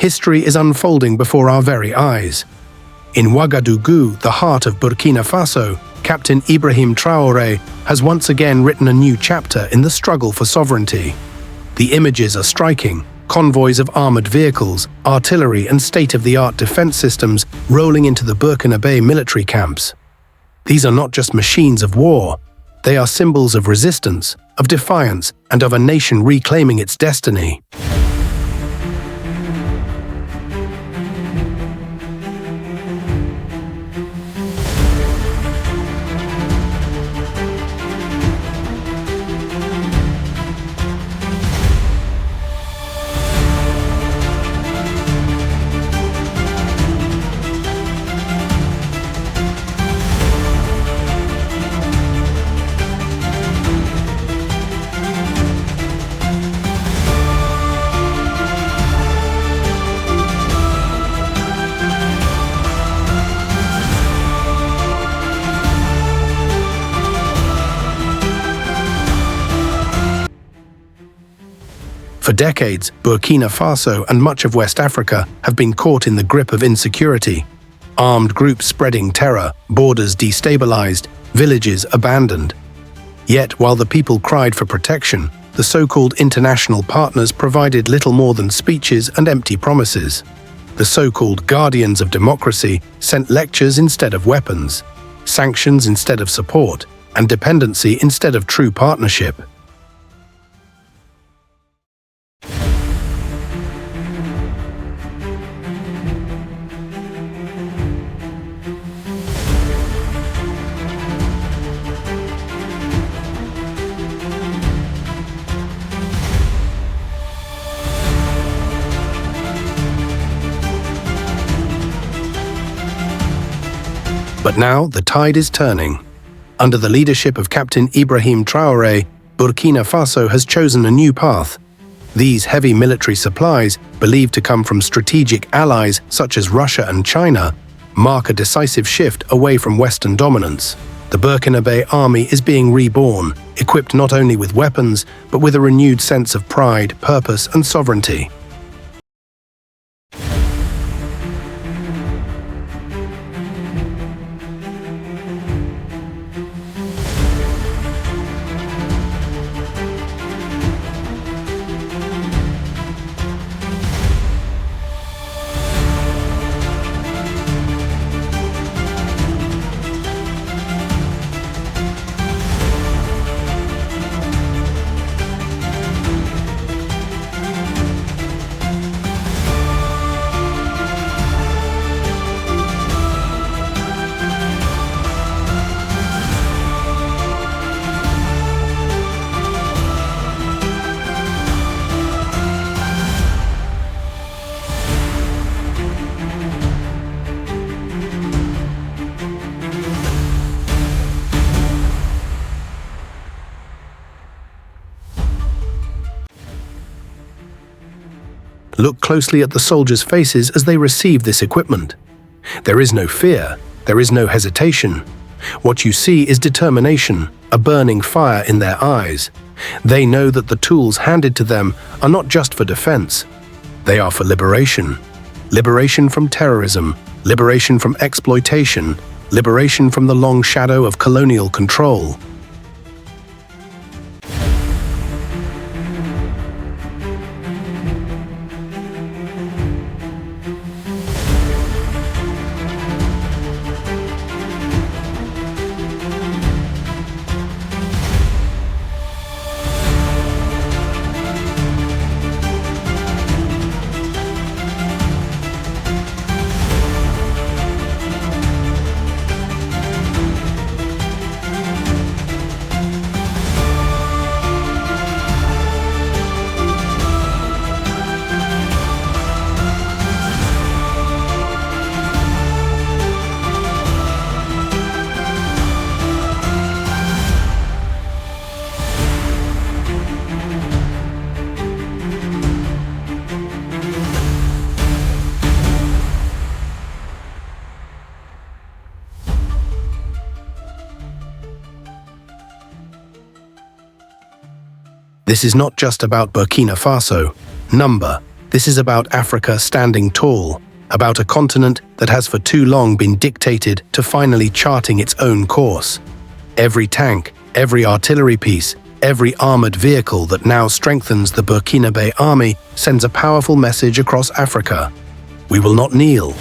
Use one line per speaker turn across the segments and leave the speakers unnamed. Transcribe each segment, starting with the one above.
history is unfolding before our very eyes. In Ouagadougou, the heart of Burkina Faso, Captain Ibrahim Traoré has once again written a new chapter in the struggle for sovereignty. The images are striking: convoys of armored vehicles, artillery and state-of-the-art defense systems rolling into the Burkinabè military camps. These are not just machines of war. They are symbols of resistance, of defiance, and of a nation reclaiming its destiny. For decades, Burkina Faso and much of West Africa have been caught in the grip of insecurity. Armed groups spreading terror, borders destabilized, villages abandoned. Yet, while the people cried for protection, the so-called international partners provided little more than speeches and empty promises. The so-called guardians of democracy sent lectures instead of weapons, sanctions instead of support, and dependency instead of true partnership. But now the tide is turning. Under the leadership of Captain Ibrahim Traoré, Burkina Faso has chosen a new path. These heavy military supplies, believed to come from strategic allies such as Russia and China, mark a decisive shift away from Western dominance. The Burkinabè army is being reborn, equipped not only with weapons, but with a renewed sense of pride, purpose, and sovereignty. Look closely at the soldiers' faces as they receive this equipment. There is no fear, there is no hesitation. What you see is determination, a burning fire in their eyes. They know that the tools handed to them are not just for defense. They are for liberation. Liberation from terrorism, liberation from exploitation, liberation from the long shadow of colonial control. This is not just about Burkina Faso. Number. This is about Africa standing tall, about a continent that has for too long been dictated to finally charting its own course. Every tank, every artillery piece, every armored vehicle that now strengthens the Burkinabè army sends a powerful message across Africa. We will not kneel.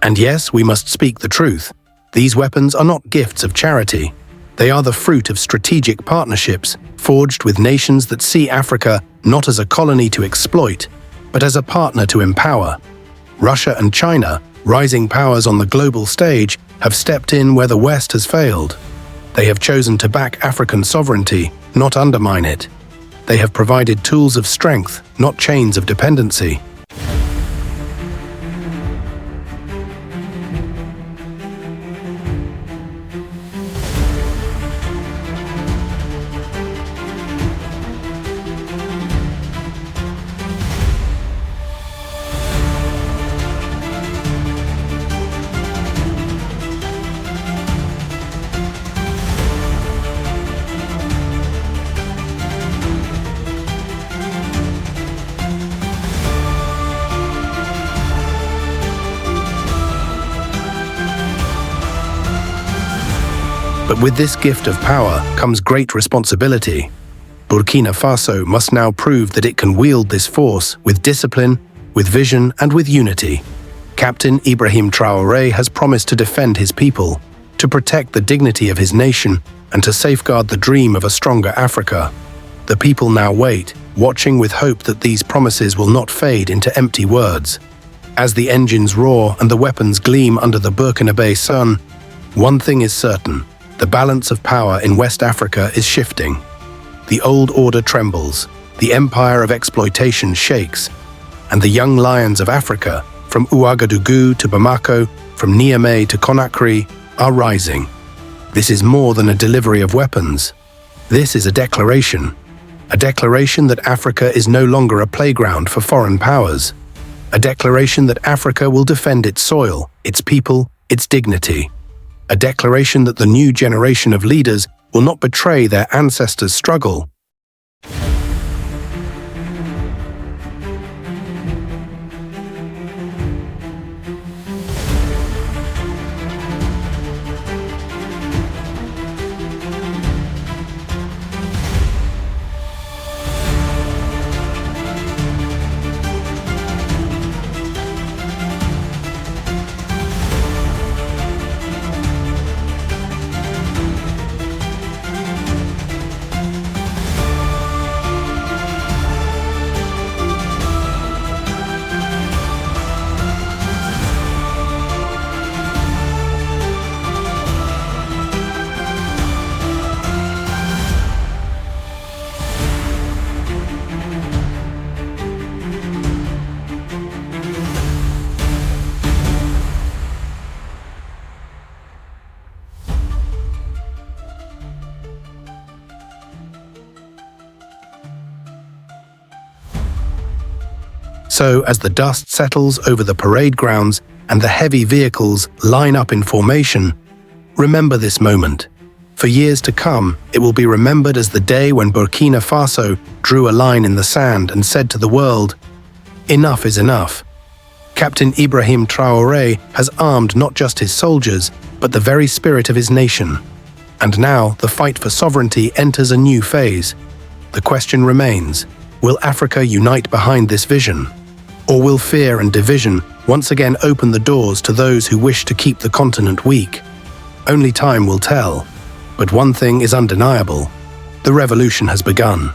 And yes, we must speak the truth. These weapons are not gifts of charity. They are the fruit of strategic partnerships forged with nations that see Africa not as a colony to exploit, but as a partner to empower. Russia and China, rising powers on the global stage, have stepped in where the West has failed. They have chosen to back African sovereignty, not undermine it. They have provided tools of strength, not chains of dependency. But with this gift of power comes great responsibility. Burkina Faso must now prove that it can wield this force with discipline, with vision, and with unity. Captain Ibrahim Traoré has promised to defend his people, to protect the dignity of his nation, and to safeguard the dream of a stronger Africa. The people now wait, watching with hope that these promises will not fade into empty words. As the engines roar and the weapons gleam under the Burkinabè sun, one thing is certain: the balance of power in West Africa is shifting. The old order trembles, the empire of exploitation shakes, and the young lions of Africa, from Ouagadougou to Bamako, from Niamey to Conakry, are rising. This is more than a delivery of weapons. This is a declaration that Africa is no longer a playground for foreign powers, a declaration that Africa will defend its soil, its people, its dignity. A declaration that the new generation of leaders will not betray their ancestors' struggle. So, as the dust settles over the parade grounds and the heavy vehicles line up in formation, remember this moment. For years to come, it will be remembered as the day when Burkina Faso drew a line in the sand and said to the world, "Enough is enough." Captain Ibrahim Traoré has armed not just his soldiers, but the very spirit of his nation. And now the fight for sovereignty enters a new phase. The question remains, will Africa unite behind this vision? Or will fear and division once again open the doors to those who wish to keep the continent weak? Only time will tell. But one thing is undeniable: the revolution has begun.